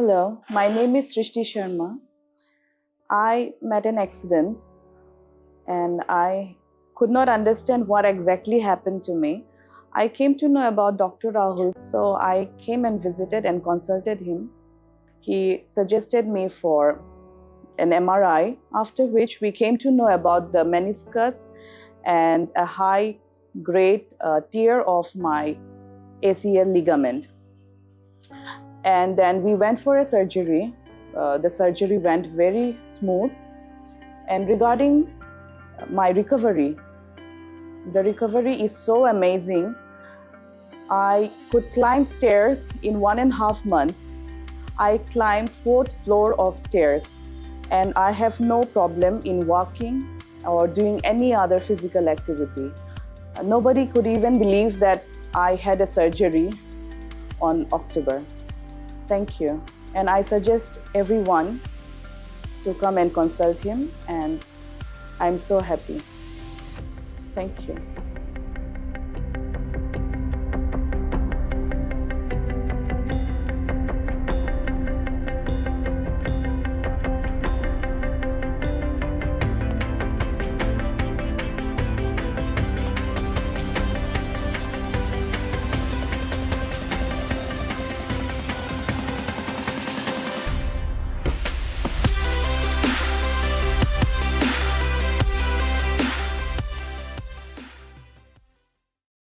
Hello, my name is Srishti Sharma. I met an accident and I could not understand what exactly happened to me. I came to know about Dr. Rahul, so I came and visited and consulted him. He suggested me for an MRI, after which we came to know about the meniscus and a high-grade tear of my ACL ligament. And then we went for a surgery. The surgery went very smooth. And regarding my recovery, the recovery is so amazing. I could climb stairs in 1.5 months. I climbed 4th floor of stairs, and I have no problem in walking or doing any other physical activity. Nobody could even believe that I had a surgery on October. Thank you. And I suggest everyone to come and consult him, and I'm so happy. Thank you.